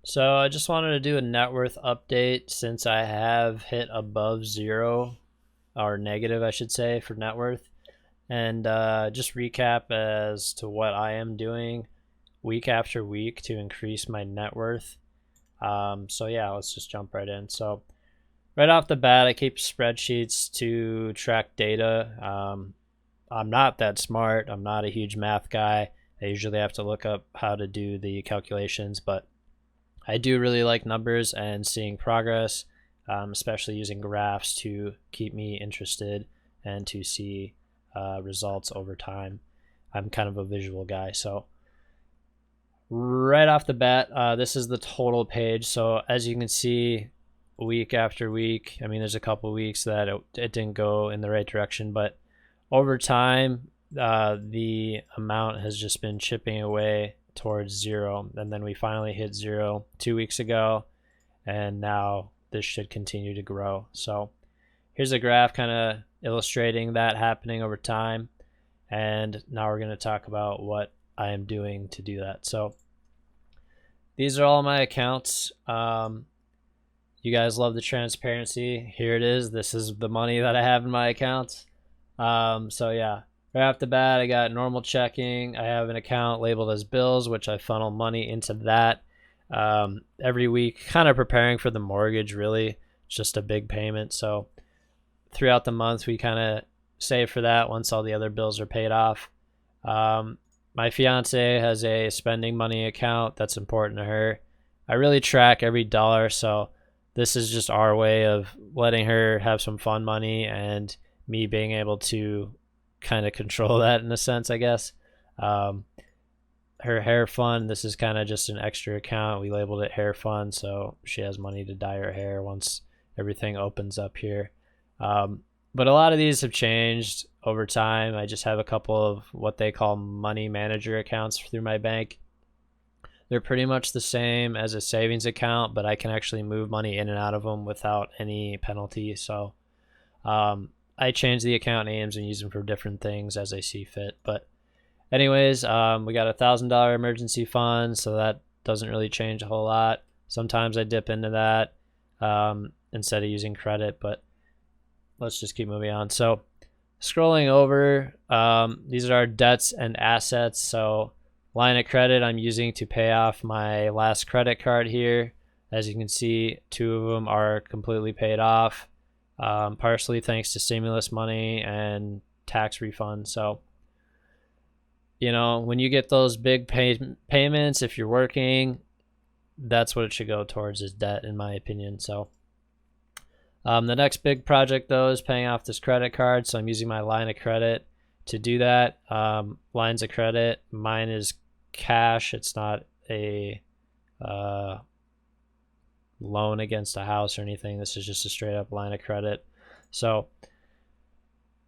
So I just wanted to do a net worth update since I have hit above zero, or negative, I should say, for net worth, and just recap as to what I am doing week after week to increase my net worth. So yeah, let's just jump right in. So right off the bat, I keep spreadsheets to track data. I'm not that smart. I'm not a huge math guy. I usually have to look up how to do the calculations, but I do really like numbers and seeing progress, especially using graphs to keep me interested and to see results over time. I'm kind of a visual guy. So, right off the bat, this is the total page. So, as you can see, week after week, I mean, there's a couple weeks that it didn't go in the right direction, but over time, the amount has just been chipping away towards zero, and then we finally hit zero 2 weeks ago, and now this should continue to grow. So here's a graph kind of illustrating that happening over time, and now we're going to talk about what I am doing to do that. So these are all my accounts. You guys love the transparency. Here it is. This is the money that I have in my accounts. So yeah, right off the bat, I got normal checking. I have an account labeled as bills, which I funnel money into that every week, kind of preparing for the mortgage. Really, it's just a big payment. So throughout the month, we kind of save for that once all the other bills are paid off. My fiance has a spending money account that's important to her. I really track every dollar, so this is just our way of letting her have some fun money and me being able to kind of control that in a sense, I guess. Her hair fund, this is kind of just an extra account. We labeled it hair fund, so she has money to dye her hair once everything opens up here. But a lot of these have changed over time. I just have a couple of what they call money manager accounts through my bank. They're pretty much the same as a savings account, but I can actually move money in and out of them without any penalty. So I change the account names and use them for different things as I see fit. But anyways, we got $1,000 emergency fund, so that doesn't really change a whole lot. Sometimes I dip into that instead of using credit, but let's just keep moving on. So scrolling over, these are our debts and assets. So line of credit I'm using to pay off my last credit card here. As you can see, 2 of them are completely paid off, partially thanks to stimulus money and tax refund. So, you know, when you get those big payments, if you're working, that's what it should go towards, is debt, in my opinion. So the next big project, though, is paying off this credit card. So I'm using my line of credit to do that. Lines of credit, mine is cash. It's not a loan against a house or anything. This is just a straight up line of credit. So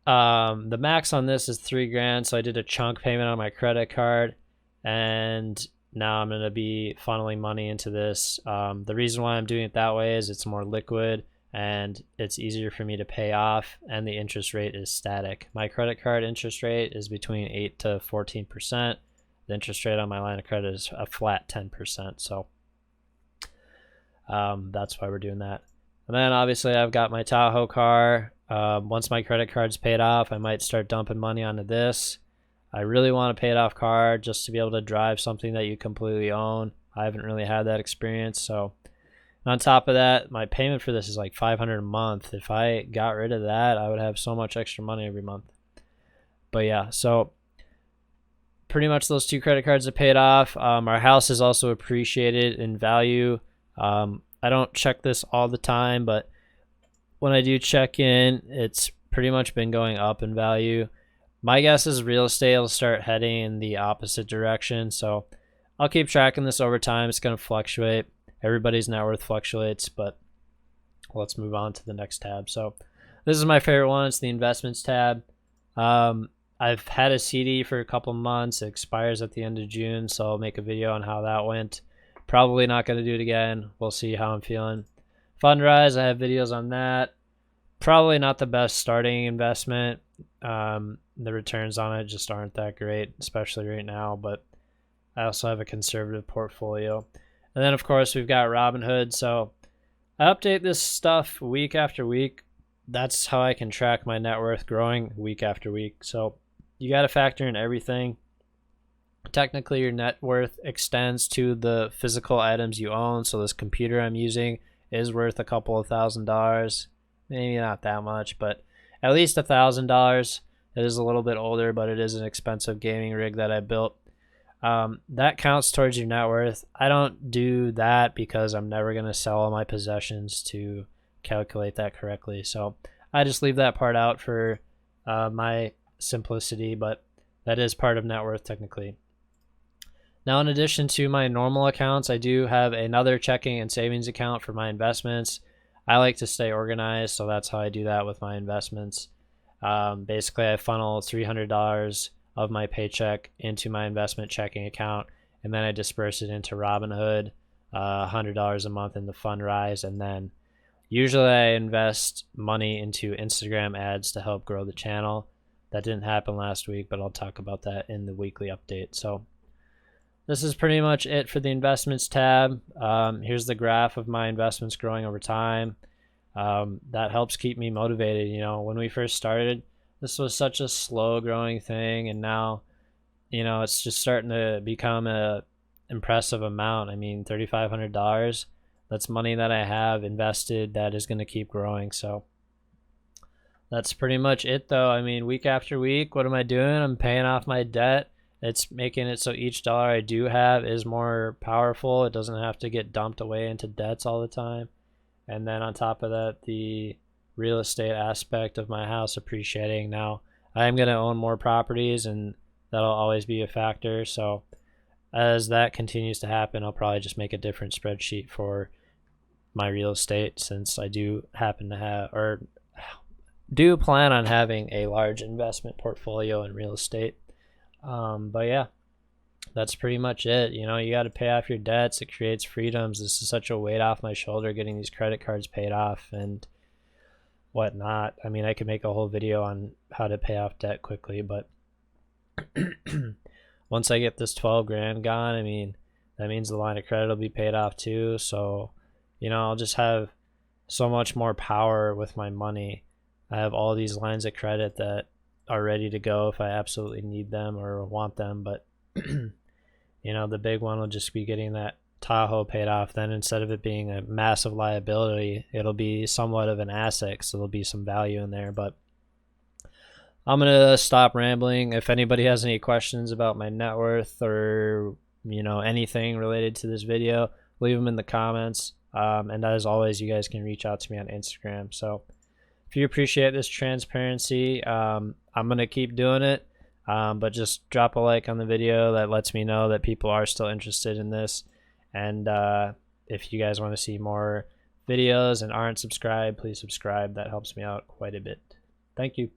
the max on this is $3,000. So I did a chunk payment on my credit card, and now I'm going to be funneling money into this. The reason why I'm doing it that way is it's more liquid and it's easier for me to pay off, and the interest rate is static. My credit card interest rate is between 8 to 14%. The interest rate on my line of credit is a flat 10%. So that's why we're doing that. And then obviously I've got my Tahoe car. Once my credit card's paid off, I might start dumping money onto this. I really want a paid off car just to be able to drive something that you completely own. I haven't really had that experience. So on top of that, my payment for this is like $500 a month. If I got rid of that, I would have so much extra money every month. But yeah, so pretty much those 2 credit cards are paid off. Our house is also appreciated in value. I don't check this all the time, but when I do check in, it's pretty much been going up in value. My guess is real estate will start heading in the opposite direction. So I'll keep tracking this over time. It's going to fluctuate. Everybody's net worth fluctuates, but let's move on to the next tab. So this is my favorite one. It's the investments tab. I've had a CD for a couple months. It expires at the end of June, so I'll make a video on how that went. Probably not going to do it again. We'll see how I'm feeling. Fundrise, I have videos on that. Probably not the best starting investment. The returns on it just aren't that great, especially right now, but I also have a conservative portfolio. And then of course we've got Robinhood. So I update this stuff week after week. That's how I can track my net worth growing week after week. So you got to factor in everything. Technically, your net worth extends to the physical items you own. So this computer I'm using is worth a couple of $1,000s. Maybe not that much, but at least $1,000. It is a little bit older, but it is an expensive gaming rig that I built. That counts towards your net worth. I don't do that because I'm never going to sell all my possessions to calculate that correctly. So I just leave that part out for my simplicity, but that is part of net worth technically. Now, in addition to my normal accounts, I do have another checking and savings account for my investments. I like to stay organized, so that's how I do that with my investments. Basically, I funnel $300 of my paycheck into my investment checking account, and then I disperse it into Robinhood, $100 a month into Fundrise, and then usually I invest money into Instagram ads to help grow the channel. That didn't happen last week, but I'll talk about that in the weekly update. So this is pretty much it for the investments tab. Here's the graph of my investments growing over time. That helps keep me motivated. You know, when we first started, this was such a slow growing thing, and now, you know, it's just starting to become a impressive amount. I mean, $3,500, that's money that I have invested that is going to keep growing. So that's pretty much it though. I mean, week after week, what am I doing? I'm paying off my debt. It's making it so each dollar I do have is more powerful. It doesn't have to get dumped away into debts all the time. And then on top of that, the real estate aspect of my house appreciating. Now, I'm going to own more properties, and that'll always be a factor. So as that continues to happen, I'll probably just make a different spreadsheet for my real estate, since I do happen to have, or do plan on having, a large investment portfolio in real estate. But yeah, that's pretty much it. You know, you got to pay off your debts. It creates freedoms. This is such a weight off my shoulder, getting these credit cards paid off and whatnot. I mean, I could make a whole video on how to pay off debt quickly, but once I get this 12 grand gone, I mean, that means the line of credit will be paid off too. So, you know, I'll just have so much more power with my money. I have all these lines of credit that are ready to go if I absolutely need them or want them. But you know, the big one will just be getting that Tahoe paid off. Then instead of it being a massive liability, it'll be somewhat of an asset, so there'll be some value in there. But I'm gonna stop rambling. If anybody has any questions about my net worth, or, you know, anything related to this video, leave them in the comments. And as always, you guys can reach out to me on Instagram. So if you appreciate this transparency, I'm going to keep doing it. But just drop a like on the video. That lets me know that people are still interested in this. And if you guys want to see more videos and aren't subscribed, please subscribe. That helps me out quite a bit. Thank you.